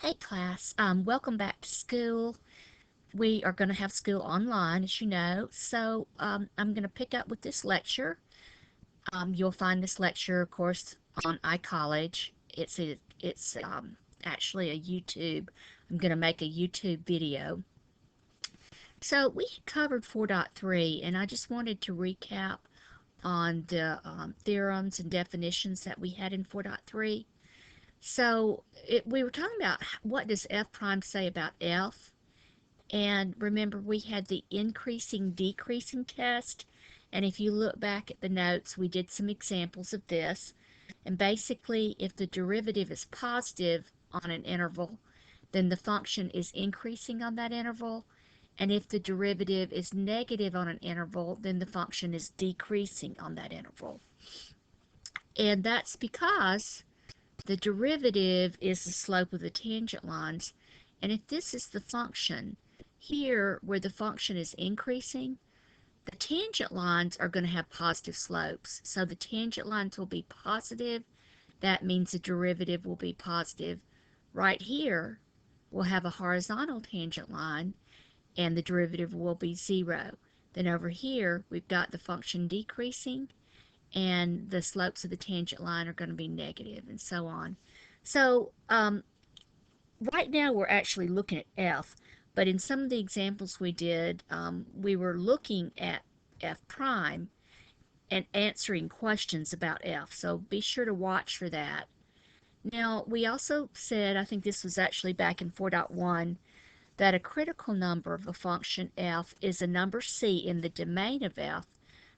Hey class, welcome back to school. We are going to have school online, as you know. I'm going to pick up with this lecture. You'll find this lecture, of course, on iCollege. It's actually a YouTube. I'm going to make a YouTube video. So we covered 4.3, and I just wanted to recap on the theorems and definitions that we had in 4.3. We were talking about what does f prime say about f. And remember, we had the increasing, decreasing test. And if you look back at the notes, we did some examples of this. And basically, if the derivative is positive on an interval, then the function is increasing on that interval. And if the derivative is negative on an interval, then the function is decreasing on that interval. And that's because the derivative is the slope of the tangent lines. And if this is the function, here where the function is increasing, the tangent lines are going to have positive slopes. So the tangent lines will be positive. That means the derivative will be positive. Right here, we'll have a horizontal tangent line, and the derivative will be 0. Then over here, we've got the function decreasing, and the slopes of the tangent line are going to be negative, and so on. So right now we're actually looking at f, but in some of the examples we did, we were looking at f prime and answering questions about f, so be sure to watch for that. Now, we also said, I think this was actually back in 4.1, that a critical number of a function f is a number c in the domain of f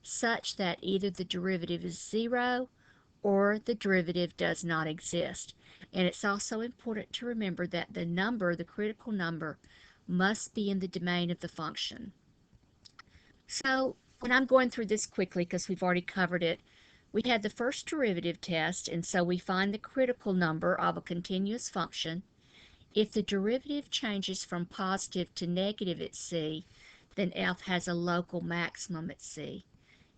such that either the derivative is 0 or the derivative does not exist. And it's also important to remember that the critical number, must be in the domain of the function. So, when I'm going through this quickly because we've already covered it, we had the first derivative test, and so we find the critical number of a continuous function. If the derivative changes from positive to negative at c, then f has a local maximum at c.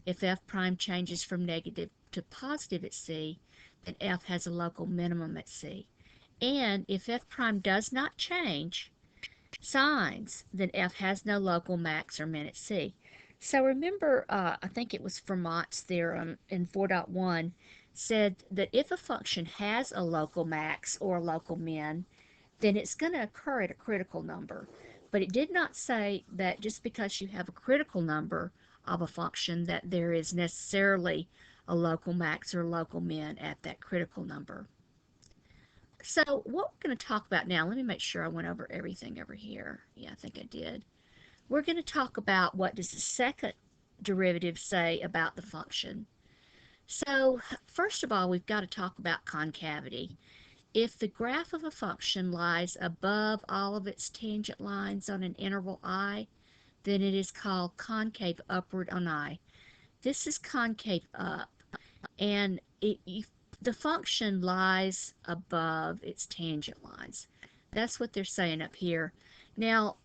If f prime changes from negative to positive at c, then f has a local minimum at c. And if f prime does not change signs, then f has no local max or min at c. So remember, I think it was Fermat's theorem in 4.1 said that if a function has a local max or a local min, then it's going to occur at a critical number. But it did not say that just because you have a critical number of a function that there is necessarily a local max or a local min at that critical number. So what we're going to talk about now, let me make sure I went over everything over here. Yeah, I think I did. We're going to talk about what does the second derivative say about the function. So first of all, we've got to talk about concavity. If the graph of a function lies above all of its tangent lines on an interval I, then it is called concave upward on I. This is concave up, and the function lies above its tangent lines. That's what they're saying up here. Now,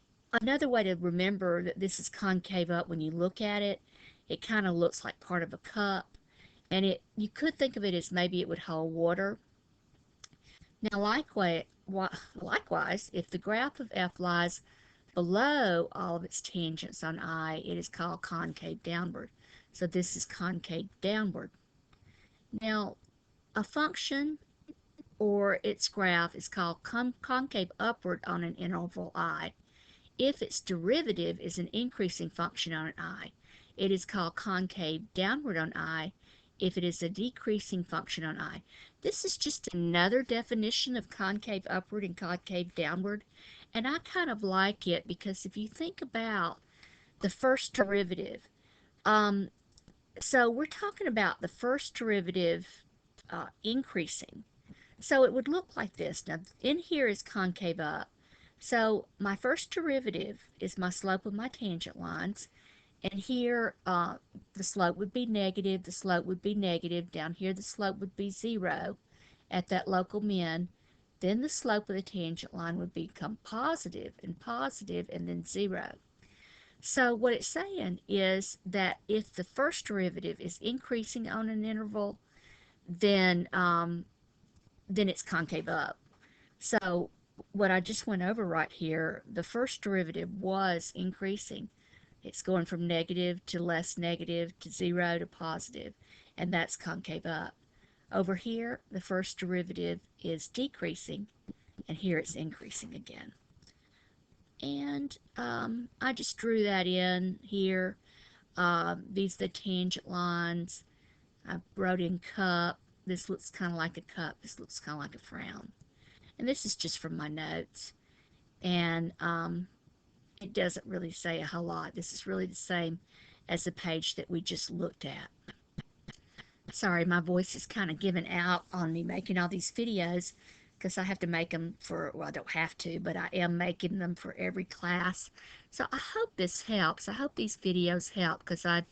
another way to remember that this is concave up, when you look at it, it kind of looks like part of a cup, and you could think of it as maybe it would hold water. Now, likewise, if the graph of f lies below all of its tangents on I, it is called concave downward. So this is concave downward. Now, a function or its graph is called concave upward on an interval I. If its derivative is an increasing function on an I, it is called concave downward on I. If it is a decreasing function on I. This is just another definition of concave upward and concave downward, and I kind of like it because if you think about the first derivative, um, so we're talking about the first derivative increasing. So it would look like this. Now, in here is concave up. So my first derivative is my slope of my tangent lines. And here, the slope would be negative, the slope would be negative. Down here, the slope would be 0 at that local min. Then the slope of the tangent line would become positive, and then 0. So what it's saying is that if the first derivative is increasing on an interval, then it's concave up. So what I just went over right here, the first derivative was increasing. It's going from negative to less negative to 0 to positive, and that's concave up. Over here, the first derivative is decreasing, and here it's increasing again. And I just drew that in here. These are the tangent lines. I wrote in cup. This looks kind of like a cup. This looks kind of like a frown. And this is just from my notes. And it doesn't really say a whole lot. This is really the same as the page that we just looked at. Sorry, my voice is kind of giving out on me making all these videos because I have to make them for, well, I don't have to, but I am making them for every class. So I hope this helps. I hope these videos help because I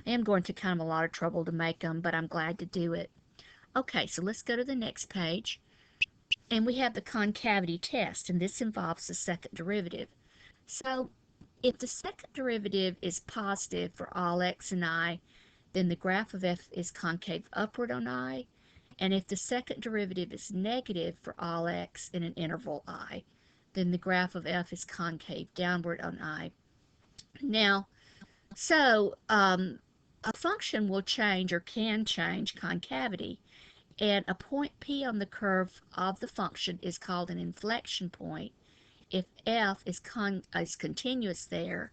am going to kind of a lot of trouble to make them, but I'm glad to do it. Okay, so let's go to the next page. And we have the concavity test, and this involves the second derivative. So if the second derivative is positive for all x and I, then the graph of f is concave upward on I. And if the second derivative is negative for all x in an interval I, then the graph of f is concave downward on I. Now, so a function will change or can change concavity, and a point P on the curve of the function is called an inflection point if f is continuous there,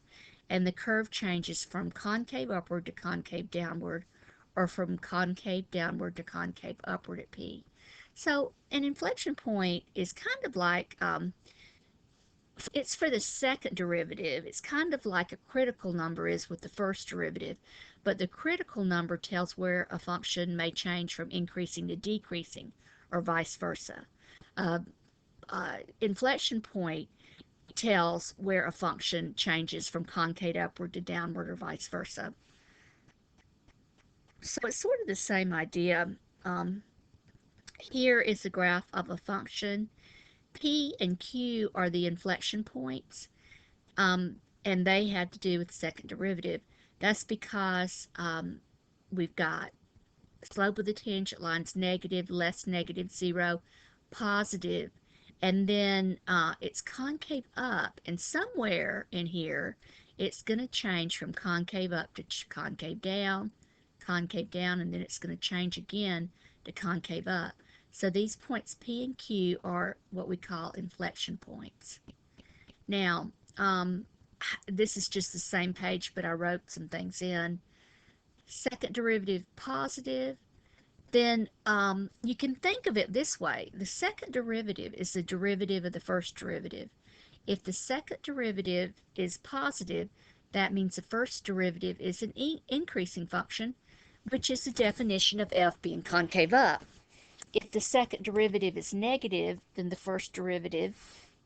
and the curve changes from concave upward to concave downward, or from concave downward to concave upward at P. So an inflection point is kind of like, it's for the second derivative. It's kind of like a critical number is with the first derivative, but the critical number tells where a function may change from increasing to decreasing, or vice versa. Uh, Inflection point tells where a function changes from concave upward to downward or vice versa. So it's sort of the same idea. Here is the graph of a function. P and Q are the inflection points, and they had to do with the second derivative. That's because we've got slope of the tangent lines negative, less negative, 0, positive, and then it's concave up, and somewhere in here it's going to change from concave up to concave down, and then it's going to change again to concave up. So these points P and Q are what we call inflection points. Now, this is just the same page, but I wrote some things in. Second derivative positive, then you can think of it this way. The second derivative is the derivative of the first derivative. If the second derivative is positive, that means the first derivative is an increasing function, which is the definition of f being concave up. If the second derivative is negative, then the first derivative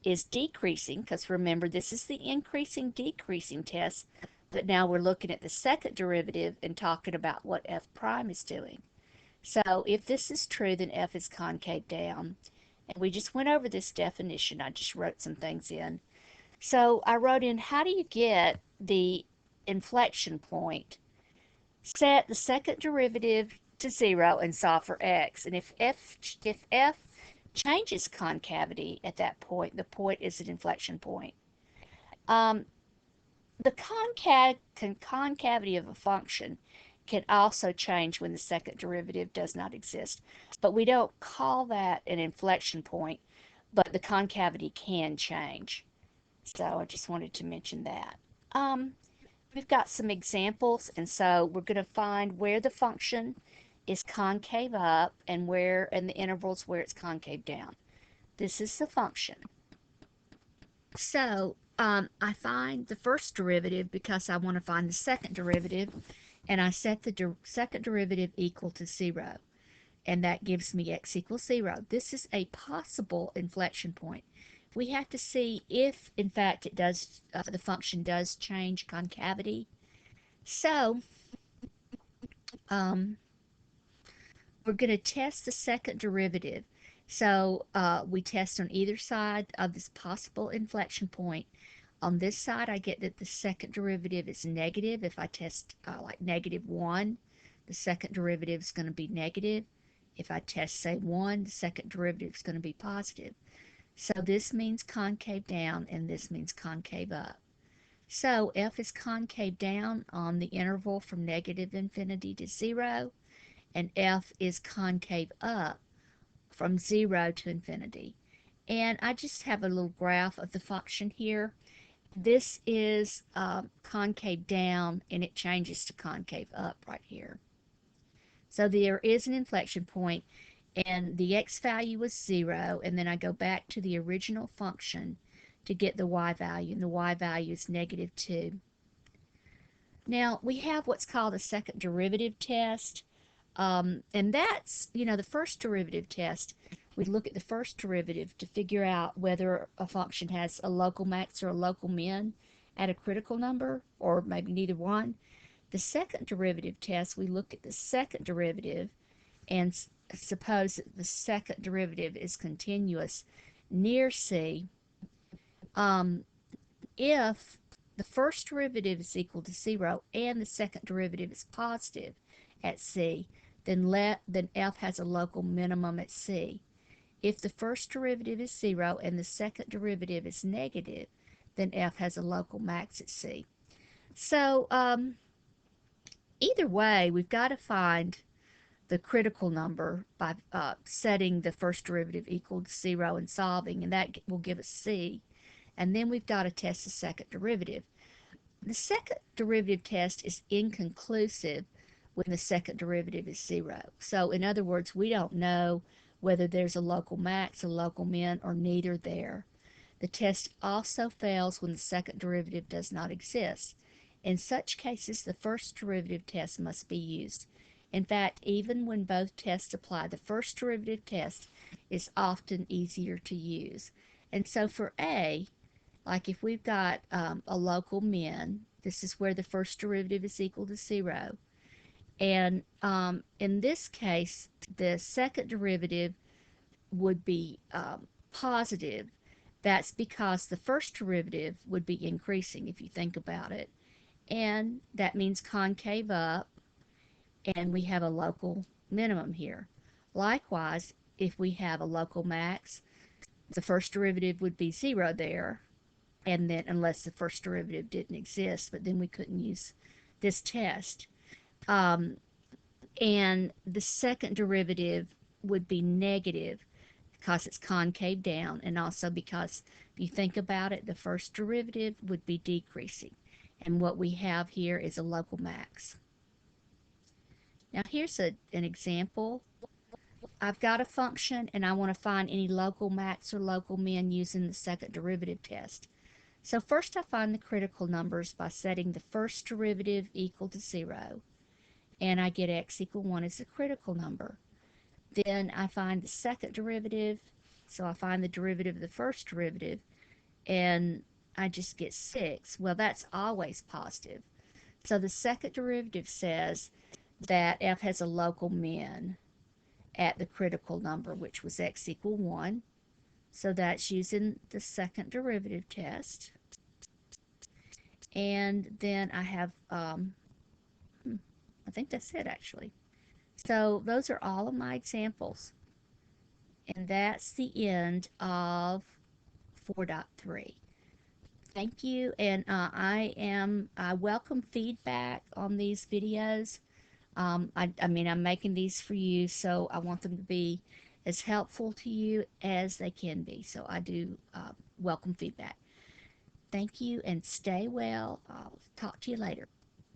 is decreasing, because remember, this is the increasing decreasing test, but now we're looking at the second derivative and talking about what f prime is doing. So if this is true, then f is concave down. And we just went over this definition. I just wrote some things in. So I wrote in, how do you get the inflection point? Set the second derivative to 0 and solve for x. And if f changes concavity at that point, the point is an inflection point. The concavity of a function can also change when the second derivative does not exist. But we don't call that an inflection point, but the concavity can change. So I just wanted to mention that. We've got some examples, and so we're going to find where the function is concave up and where in the intervals where it's concave down. This is the function. So I find the first derivative because I want to find the second derivative, and I set the second derivative equal to 0, and that gives me x equals 0. This is a possible inflection point. We have to see if, in fact, it does. The function does change concavity. So we're going to test the second derivative. So we test on either side of this possible inflection point. On this side, I get that the second derivative is negative. If I test like -1, the second derivative is going to be negative. If I test, say, 1, the second derivative is going to be positive. So this means concave down and this means concave up. So f is concave down on the interval from negative infinity to 0, and f is concave up from 0 to infinity. And I just have a little graph of the function here. This is concave down, and it changes to concave up right here. So there is an inflection point, and the x value was 0, and then I go back to the original function to get the y value, and the y value is negative 2. Now, we have what's called a second derivative test, and that's, the first derivative test. We look at the first derivative to figure out whether a function has a local max or a local min at a critical number, or maybe neither one. The second derivative test, we look at the second derivative and suppose that the second derivative is continuous near C. If the first derivative is equal to 0 and the second derivative is positive at C, then f has a local minimum at C. If the first derivative is 0 and the second derivative is negative, then f has a local max at C. So either way, we've got to find the critical number by setting the first derivative equal to 0 and solving, and that will give us C. And then we've got to test the second derivative. The second derivative test is inconclusive when the second derivative is 0. So in other words, we don't know whether there's a local max, a local min, or neither there. The test also fails when the second derivative does not exist. In such cases, the first derivative test must be used. In fact, even when both tests apply, the first derivative test is often easier to use. And so for A, like if we've got a local min, this is where the first derivative is equal to 0. And in this case, the second derivative would be positive. That's because the first derivative would be increasing if you think about it. And that means concave up, and we have a local minimum here. Likewise, if we have a local max, the first derivative would be 0 there, and then unless the first derivative didn't exist, but then we couldn't use this test. And the second derivative would be negative because it's concave down, and also because if you think about it, the first derivative would be decreasing. And what we have here is a local max. Now here's an example. I've got a function and I want to find any local max or local min using the second derivative test. So first I find the critical numbers by setting the first derivative equal to 0, and I get x equal 1 as the critical number. Then I find the second derivative, so I find the derivative of the first derivative, and I just get 6. Well, that's always positive. So the second derivative says that f has a local min at the critical number, which was x equal 1. So that's using the second derivative test. And then I have, I think that's it actually. So those are all of my examples. And that's the end of 4.3. Thank you, and I welcome feedback on these videos. I mean, I'm making these for you, so I want them to be as helpful to you as they can be. So I do welcome feedback. Thank you, and stay well. I'll talk to you later.